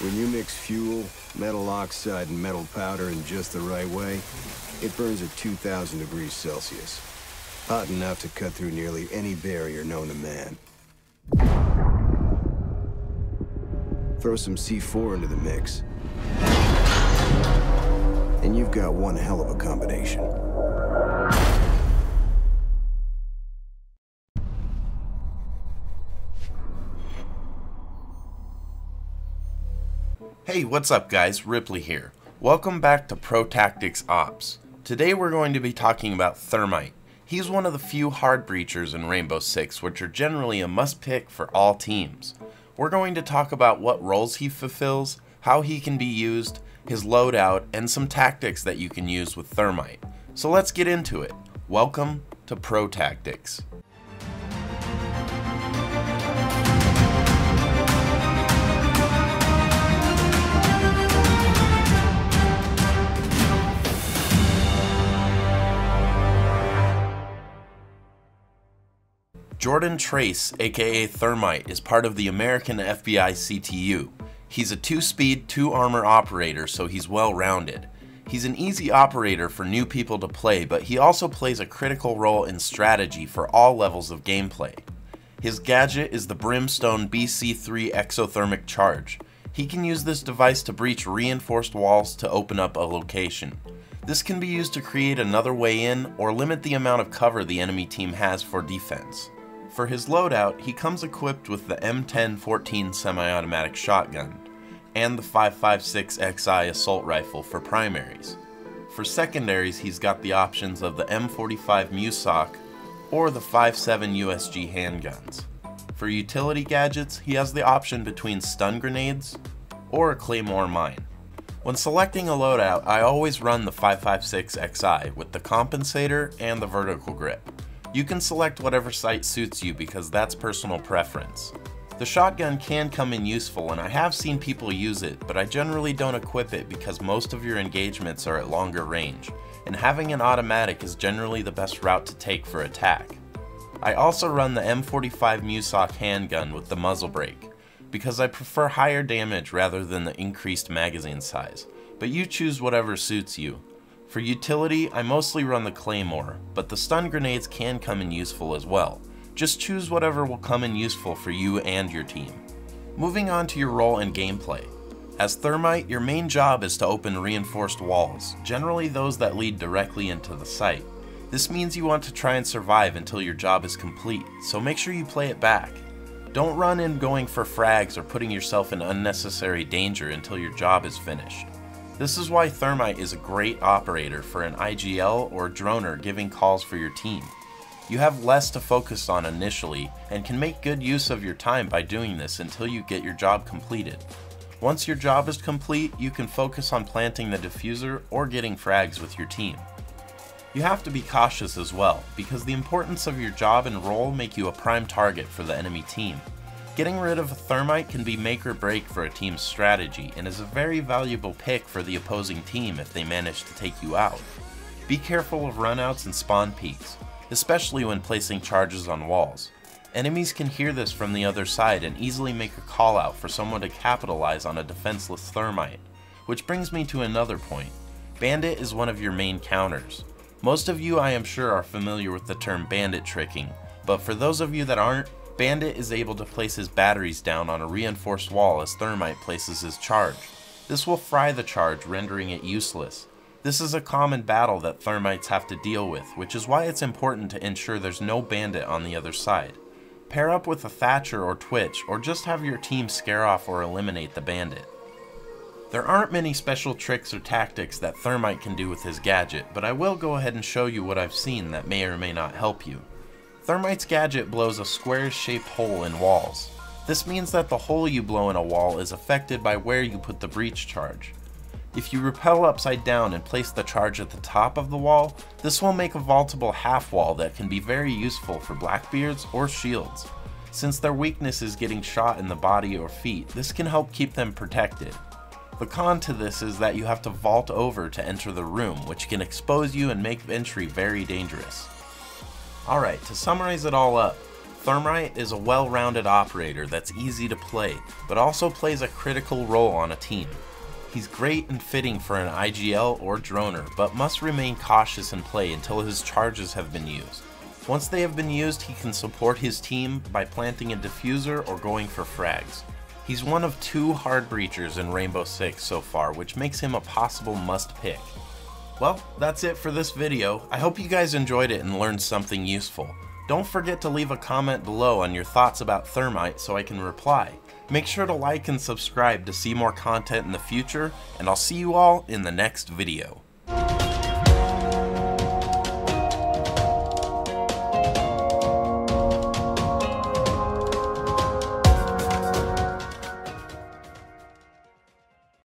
When you mix fuel, metal oxide, and metal powder in just the right way, it burns at 2,000 degrees Celsius. Hot enough to cut through nearly any barrier known to man. Throw some C4 into the mix, and you've got one hell of a combination. Hey, what's up guys? Ripley here. Welcome back to Pro Tactics Ops. Today we're going to be talking about Thermite. He's one of the few hard breachers in Rainbow Six, which are generally a must-pick for all teams. We're going to talk about what roles he fulfills, how he can be used, his loadout, and some tactics that you can use with Thermite. So let's get into it. Welcome to Pro Tactics. Jordan Trace, aka Thermite, is part of the American FBI CTU. He's a 2-speed, 2-armor operator, so he's well-rounded. He's an easy operator for new people to play, but he also plays a critical role in strategy for all levels of gameplay. His gadget is the Brimstone BC3 exothermic charge. He can use this device to breach reinforced walls to open up a location. This can be used to create another way in or limit the amount of cover the enemy team has for defense. For his loadout, he comes equipped with the M1014 semi-automatic shotgun and the 5.56 XI assault rifle for primaries. For secondaries, he's got the options of the M45 MUSOC or the 5.7 USG handguns. For utility gadgets, he has the option between stun grenades or a claymore mine. When selecting a loadout, I always run the 5.56 XI with the compensator and the vertical grip. You can select whatever sight suits you because that's personal preference. The shotgun can come in useful and I have seen people use it, but I generally don't equip it because most of your engagements are at longer range, and having an automatic is generally the best route to take for attack. I also run the M45 MUSOC handgun with the muzzle brake, because I prefer higher damage rather than the increased magazine size, but you choose whatever suits you. For utility, I mostly run the claymore, but the stun grenades can come in useful as well. Just choose whatever will come in useful for you and your team. Moving on to your role and gameplay. As Thermite, your main job is to open reinforced walls, generally those that lead directly into the site. This means you want to try and survive until your job is complete, so make sure you play it back. Don't run in going for frags or putting yourself in unnecessary danger until your job is finished. This is why Thermite is a great operator for an IGL or droner giving calls for your team. You have less to focus on initially and can make good use of your time by doing this until you get your job completed. Once your job is complete, you can focus on planting the diffuser or getting frags with your team. You have to be cautious as well, because the importance of your job and role make you a prime target for the enemy team. Getting rid of a Thermite can be make or break for a team's strategy and is a very valuable pick for the opposing team if they manage to take you out. Be careful of runouts and spawn peeks, especially when placing charges on walls. Enemies can hear this from the other side and easily make a call out for someone to capitalize on a defenseless Thermite. Which brings me to another point. Bandit is one of your main counters. Most of you, I am sure, are familiar with the term bandit tricking, but for those of you that aren't, Bandit is able to place his batteries down on a reinforced wall as Thermite places his charge. This will fry the charge, rendering it useless. This is a common battle that Thermites have to deal with, which is why it's important to ensure there's no bandit on the other side. Pair up with a Thatcher or Twitch, or just have your team scare off or eliminate the bandit. There aren't many special tricks or tactics that Thermite can do with his gadget, but I will go ahead and show you what I've seen that may or may not help you. Thermite's gadget blows a square-shaped hole in walls. This means that the hole you blow in a wall is affected by where you put the breach charge. If you rappel upside down and place the charge at the top of the wall, this will make a vaultable half wall that can be very useful for Blackbeards or shields. Since their weakness is getting shot in the body or feet, this can help keep them protected. The con to this is that you have to vault over to enter the room, which can expose you and make entry very dangerous. Alright, to summarize it all up, Thermite is a well-rounded operator that's easy to play, but also plays a critical role on a team. He's great and fitting for an IGL or droner, but must remain cautious in play until his charges have been used. Once they have been used, he can support his team by planting a diffuser or going for frags. He's one of 2 hard breachers in Rainbow Six so far, which makes him a possible must pick. Well, that's it for this video. I hope you guys enjoyed it and learned something useful. Don't forget to leave a comment below on your thoughts about Thermite so I can reply. Make sure to like and subscribe to see more content in the future, and I'll see you all in the next video.